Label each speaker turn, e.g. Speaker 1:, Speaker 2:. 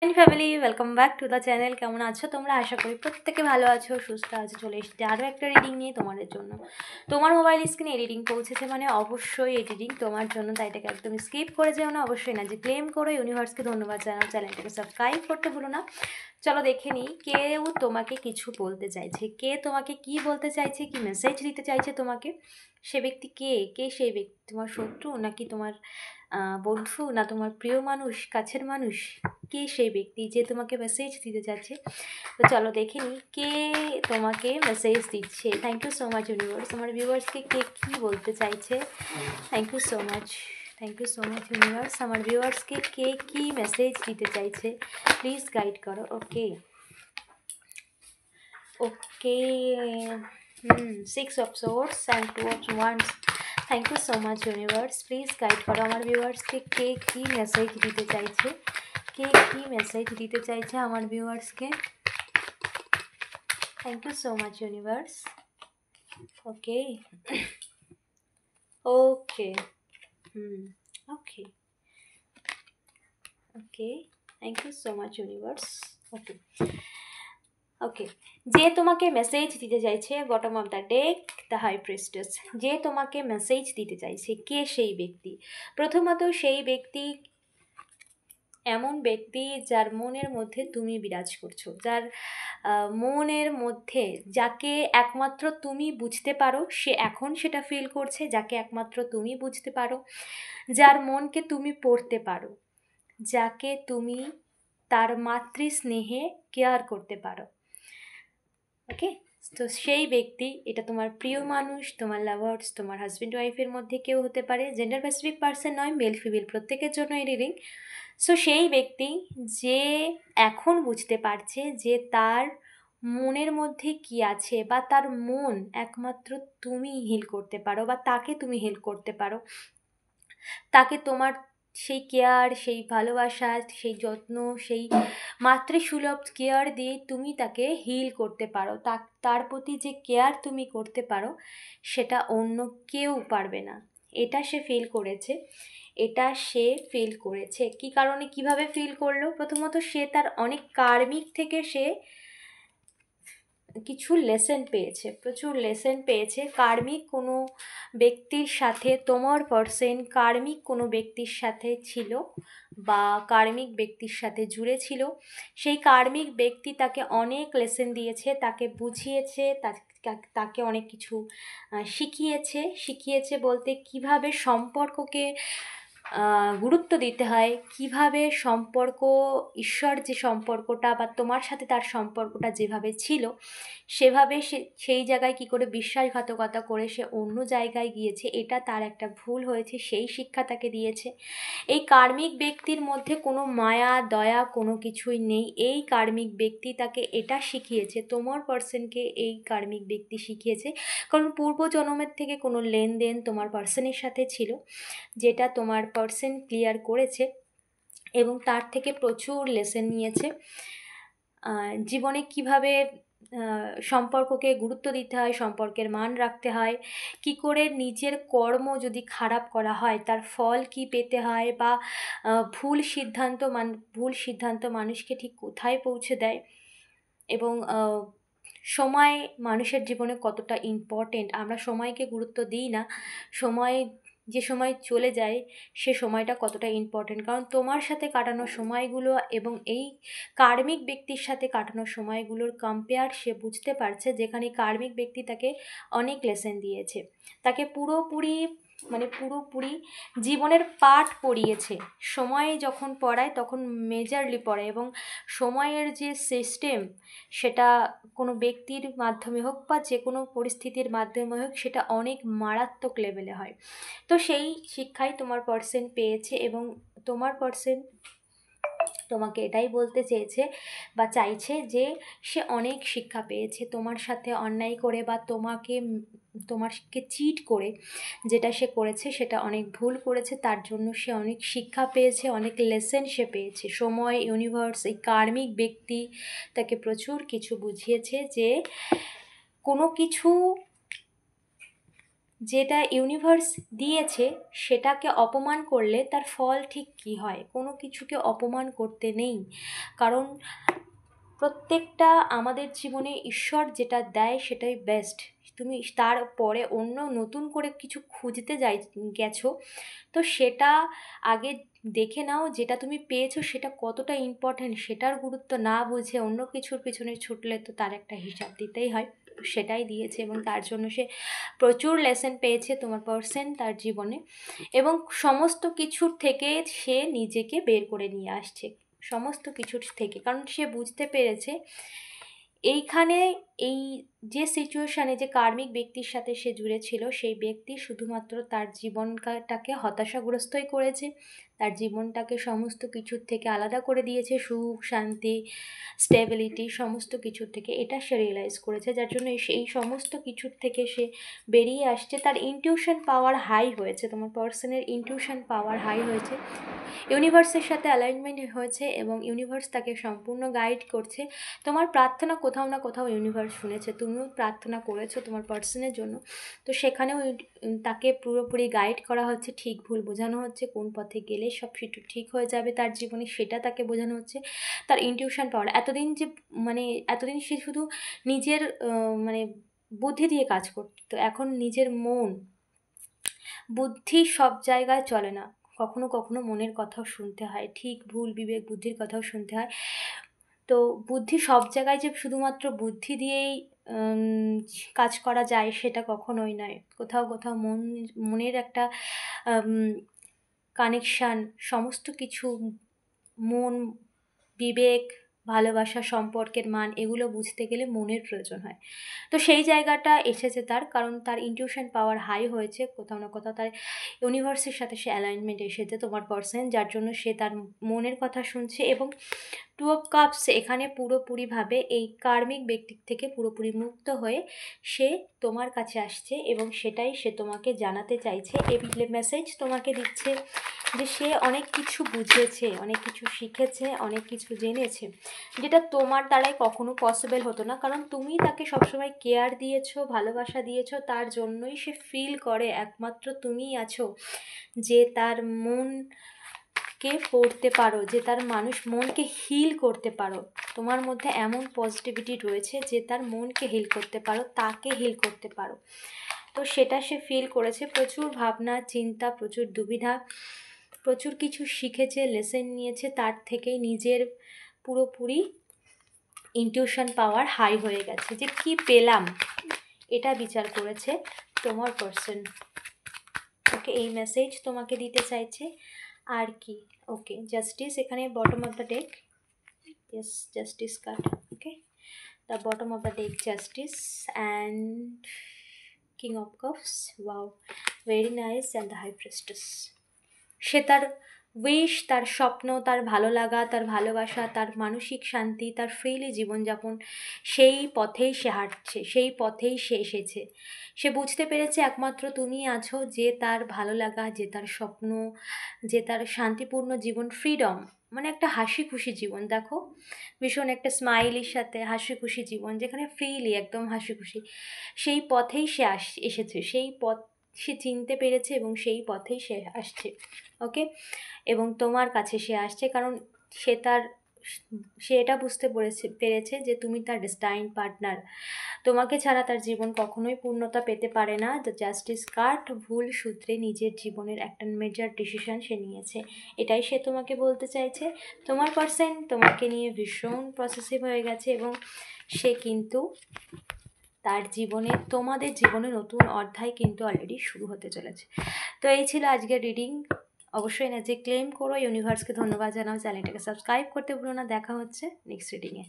Speaker 1: Family welcome back to the channel. কেমন আছো তোমরা? আশা করি প্রত্যেকে ভালো আছো, সুস্থ আছো। চলে এসেছি আরও একটা রিডিং নিয়ে তোমাদের জন্য। তোমার মোবাইল স্ক্রিনে এই রিডিং পৌঁছেছে মানে অবশ্যই এই রিডিং তোমার জন্য, তাই এটাকে একদম স্কিপ করে যেও না, অবশ্যই না যে ক্লেম করো। ইউনিভার্সকে ধন্যবাদ জানাও, চ্যানেলটাকে সাবস্ক্রাইব করতে ভুলো না। চলো দেখে নিই কেউ তোমাকে কিছু বলতে চাইছে, কে তোমাকে কি বলতে চাইছে, কি মেসেজ দিতে চাইছে তোমাকে। সে ব্যক্তি কে? কে সেই ব্যক্তি? তোমার শত্রু নাকি তোমার বন্ধু, না তোমার প্রিয় মানুষ, কাছের মানুষ? কে সেই ব্যক্তি যে তোমাকে মেসেজ দিতে চাচ্ছে? তো চলো দেখে নিই কে তোমাকে মেসেজ দিচ্ছে। Thank you so much universe. আমার ভিউয়ার্সকে কে কী বলতে চাইছে? Thank you so much, thank you so much universe. আমার ভিউয়ার্সকে কে কী মেসেজ দিতে চাইছে প্লিজ গাইড করো। Okay okay, six of swords and two of wands. Thank you so much universe. Please guide করো আমার ভিউয়ার্সকে কে কী মেসেজ দিতে চাইছে, কে কী মেসেজ দিতে চাইছে আমার ভিউয়ার্সকে। Thank you so much universe. Okay okay okay okay, thank you so much universe. Okay okay, যে তোমাকে মেসেজ দিতে চাইছে, bottom of the deck, the high priestess. যে তোমাকে মেসেজ দিতে চাইছে, কে সেই ব্যক্তি? প্রথমত সেই ব্যক্তি এমন ব্যক্তি যার মনের মধ্যে তুমি বিরাজ করছো, যার মনের মধ্যে, যাকে একমাত্র তুমি বুঝতে পারো, সে এখন সেটা ফিল করছে, যাকে একমাত্র তুমি বুঝতে পারো, যার মনকে তুমি পড়তে পারো, যাকে তুমি তার মাতৃস্নেহে কেয়ার করতে পারো। ওকে, তো সেই ব্যক্তি, এটা তোমার প্রিয় মানুষ, তোমার লাভার্স, তোমার হাজব্যান্ড ওয়াইফের মধ্যে কেউ হতে পারে। জেন্ডার স্পেসিফিক পার্সন নয়, মেল ফিমেল প্রত্যেকের জন্য এই রিডিং। সো সেই ব্যক্তি যে এখন বুঝতে পারছে যে তার মনের মধ্যে কি আছে, বা তার মন একমাত্র তুমি হিল করতে পারো, বা তাকে তুমি হেল্প করতে পারো, তাকে তোমার সেই কেয়ার, সেই ভালোবাসা, সেই যত্ন, সেই মাতৃসুলভ কেয়ার দিয়ে তুমি তাকে হিল করতে পারো। তার প্রতি যে কেয়ার তুমি করতে পারো, সেটা অন্য কেউ পারবে না। এটা সে ফিল করেছে, এটা সে ফিল করেছে। কী কারণে, কিভাবে ফিল করলো? প্রথমত সে তার অনেক কার্মিক থেকে সে কিছু লেসেন পেয়েছে, প্রচুর লেসেন পেয়েছে। কার্মিক কোনো ব্যক্তির সাথে তোমার পার্সন কার্মিক কোনো ব্যক্তির সাথে ছিল, বা কার্মিক ব্যক্তির সাথে জুড়ে ছিল। সেই কার্মিক ব্যক্তি তাকে অনেক লেসেন দিয়েছে, তাকে বুঝিয়েছে, তাকে অনেক কিছু শিখিয়েছে বলতে কিভাবে সম্পর্ককে গুরুত্ব দিতে হয়, কিভাবে সম্পর্ক, ঈশ্বর যে সম্পর্কটা বা তোমার সাথে তার সম্পর্কটা যেভাবে ছিল, সেভাবে সেই জায়গায় কি করে বিশ্বাসঘাতকতা করে সে অন্য জায়গায় গিয়েছে, এটা তার একটা ভুল হয়েছে, সেই শিক্ষা তাকে দিয়েছে। এই কার্মিক ব্যক্তির মধ্যে কোনো মায়া দয়া কোনো কিছুই নেই। এই কার্মিক ব্যক্তি তাকে এটা শিখিয়েছে, তোমার পার্সনকে এই কার্মিক ব্যক্তি শিখিয়েছে, কারণ পূর্বজন্মের থেকে কোনো লেনদেন তোমার পার্সনের সাথে ছিল, যেটা তোমার পার্সন ক্লিয়ার করেছে এবং তার থেকে প্রচুর লেসেন নিয়েছে। জীবনে কিভাবে সম্পর্ককে গুরুত্ব দিতে হয়, সম্পর্কের মান রাখতে হয়, কি করে নিজের কর্ম যদি খারাপ করা হয় তার ফল কি পেতে হয়, বা ভুল সিদ্ধান্ত মানুষকে ঠিক কোথায় পৌঁছে দেয়, এবং সময় মানুষের জীবনে কতটা ইম্পর্টেন্ট। আমরা সময়কে গুরুত্ব দিই না, সময় যে সময় চলে যায় সে সময়টা কতটা ইম্পর্টেন্ট, কারণ তোমার সাথে কাটানো সময়গুলো এবং এই কার্মিক ব্যক্তির সাথে কাটানো সময়গুলোর কম্পেয়ার সে বুঝতে পারছে, যেখানে কার্মিক ব্যক্তি তাকে অনেক লেসেন দিয়েছে, তাকে পুরোপুরি জীবনের পাঠ পড়িয়েছে। সময় যখন পড়ায় তখন মেজারলি পড়ায়, এবং সময়ের যে সিস্টেম, সেটা কোনো ব্যক্তির মাধ্যমে হোক বা যে কোনো পরিস্থিতির মাধ্যমে হোক, সেটা অনেক মারাত্মক লেভেলে হয়। তো সেই শিক্ষাই তোমার পার্সন পেয়েছে, এবং তোমার পার্সন তোমাকে এটাই বলতে চেয়েছে বা চাইছে যে সে অনেক শিক্ষা পেয়েছে তোমার সাথে অন্যায় করে, বা তোমাকে চিট করে যেটা সে করেছে সেটা অনেক ভুল করেছে, তার জন্য সে অনেক শিক্ষা পেয়েছে, অনেক লেসেন সে পেয়েছে। সময়, ইউনিভার্স, এই কার্মিক ব্যক্তি তাকে প্রচুর কিছু বুঝিয়েছে, যে কোনো কিছু যেটা ইউনিভার্স দিয়েছে সেটাকে অপমান করলে তার ফল ঠিক কী হয়। কোনো কিছুকে অপমান করতে নেই, কারণ প্রত্যেকটা আমাদের জীবনে ঈশ্বর যেটা দেয় সেটাই বেস্ট। তুমি তারপরে অন্য নতুন করে কিছু খুঁজতে গেছো, তো সেটা আগে দেখে নাও যেটা তুমি পেয়েছো সেটা কতটা ইম্পর্ট্যান্ট। সেটার গুরুত্ব না বুঝে অন্য কিছুর পিছনে ছুটলে তো তার একটা হিসাব দিতেই হয়। তো সেটাই দিয়েছে এবং তার জন্য সে প্রচুর লেসন পেয়েছে তোমার পার্সন তার জীবনে, এবং সমস্ত কিছুর থেকে সে নিজেকে বের করে নিয়ে আসছে, সমস্ত কিছুর থেকে, কারণ সে বুঝতে পেরেছে এইখানে এই যে সিচুয়েশানে যে কার্মিক ব্যক্তির সাথে সে জুড়ে ছিল সেই ব্যক্তি শুধুমাত্র তার জীবনটাকে হতাশাগ্রস্তই করেছে, তার জীবনটাকে সমস্ত কিছুর থেকে আলাদা করে দিয়েছে, সুখ শান্তি স্টেবিলিটি সমস্ত কিছুর থেকে, এটা সে রিয়েলাইজ করেছে, যার জন্য এই সমস্ত কিছুর থেকে সে বেরিয়ে আসছে। তার ইনটিউশন পাওয়ার হাই হয়েছে, তোমার পার্সনের ইনটিউশন পাওয়ার হাই হয়েছে, ইউনিভার্সের সাথে অ্যালাইনমেন্ট হয়েছে এবং ইউনিভার্স তাকে সম্পূর্ণ গাইড করছে। তোমার প্রার্থনা কোথাও না কোথাও ইউনিভার্স শুনেছে, তুমিও প্রার্থনা করেছো তোমার পার্সনের জন্য, তো সেখানেও তাকে পুরোপুরি গাইড করা হচ্ছে, ঠিক ভুল বোঝানো হচ্ছে, কোন পথে গেলে সব কিছু ঠিক হয়ে যাবে তার জীবনে সেটা তাকে বোঝানো হচ্ছে। তার ইনটিউশন পাওয়ার এতদিন সে শুধু নিজের মানে বুদ্ধি দিয়ে কাজ করতো, এখন নিজের মন বুদ্ধি সব জায়গায় চলে না, কখনো কখনো মনের কথাও শুনতে হয়, ঠিক ভুল বিবেক বুদ্ধির কথাও শুনতে হয়। তো বুদ্ধি সব জায়গায় যে শুধুমাত্র বুদ্ধি দিয়েই কাজ করা যায় সেটা কখনোই নয়, কোথাও কোথাও মনের একটা কানেকশান, সমস্ত কিছু মন বিবেক ভালোবাসা সম্পর্কের মান এগুলো বুঝতে গেলে মনের প্রয়োজন হয়। তো সেই জায়গাটা এসেছে তার, কারণ তার ইনটিউশন পাওয়ার হাই হয়েছে, কোথাও না কোথাও তার ইউনিভার্সের সাথে সে অ্যালাইনমেন্ট এসেছে তোমার পার্সন, যার জন্য সে তার মনের কথা শুনছে। এবং 2 অফ কাপস এখানে পুরোপুরিভাবে এই কার্মিক ব্যক্তির থেকে পুরোপুরি মুক্ত হয়ে সে তোমার কাছে আসছে এবং সেটাই সে তোমাকে জানাতে চাইছে। এই মেসেজ তোমাকে দিচ্ছে যে সে অনেক কিছু বুঝেছে, অনেক কিছু শিখেছে, অনেক কিছু জেনেছে, যেটা তোমার দ্বারাই কখনো পসিবল হতো না, কারণ তুমি তাকে সবসময় কেয়ার দিয়েছো, ভালোবাসা দিয়েছো, তার জন্যই সে ফিল করে একমাত্র তুমিই আছো যে তার মনকে পড়তে পারো, যে তার মনকে হিল করতে পারো। তোমার মধ্যে এমন পজিটিভিটি রয়েছে যে তার মনকে হিল করতে পারো, তাকে হিল করতে পারো। তো সেটা সে ফিল করেছে, প্রচুর ভাবনা চিন্তা, প্রচুর দুবিধা, প্রচুর কিছু শিখেছে, লেসন নিয়েছে, তার থেকেই নিজের পুরোপুরি ইনটিউশন পাওয়ার হাই হয়ে গেছে, যে কি পেলাম এটা বিচার করেছে তোমার পার্সন। ওকে, এই মেসেজ তোমাকে দিতে চাইছে। আর কি, ওকে, জাস্টিস এখানে bottom of the deck, yes justice card, okay, the bottom of the deck justice and king of cups, wow very nice, and the high priestess. সে তার উইশ, তার স্বপ্ন, তার ভালো লাগা, তার ভালোবাসা, তার মানসিক শান্তি, তার ফ্রিলি জীবনযাপন, সেই পথেই সে হাঁটছে, সেই পথেই সে এসেছে। সে বুঝতে পেরেছে একমাত্র তুমি আছো যে তার ভালো লাগা, যে তার স্বপ্ন, যে তার শান্তিপূর্ণ জীবন, ফ্রিডম, মানে একটা হাসি খুশি জীবন। দেখো ভীষণ একটা স্মাইলির সাথে হাসি খুশি জীবন, যেখানে ফ্রিলি একদম হাসি খুশি, সেই পথেই সে এসেছে, সেই পথ সে চিনতে পেরেছে এবং সেই পথেই সে আসছে। ওকে, এবং তোমার কাছে সে আসছে কারণ সে এটা বুঝতে পেরেছে যে তুমি তার ডেস্টাইন পার্টনার, তোমাকে ছাড়া তার জীবন কখনোই পূর্ণতা পেতে পারে না। দ্য জাস্টিস কার্ড ভুল সূত্রে নিজের জীবনের একটা মেজর ডিসিশন সে নিয়েছে, এটাই সে তোমাকে বলতে চাইছে। তোমার পার্সন তোমাকে নিয়ে ভীষণ পসেসিভ হয়ে গেছে এবং সে কিন্তু তার জীবনে, তোমাদের জীবনে নতুন অধ্যায় কিন্তু অলরেডি শুরু হতে চলেছে। তো এই ছিল আজকের রিডিং। অবশ্যই এনার্জি ক্লেম করো, ইউনিভার্সকে ধন্যবাদ জানাও, চ্যানেলটাকে সাবস্ক্রাইব করতে ভুলো না। দেখা হচ্ছে নেক্সট রিডিংয়ে।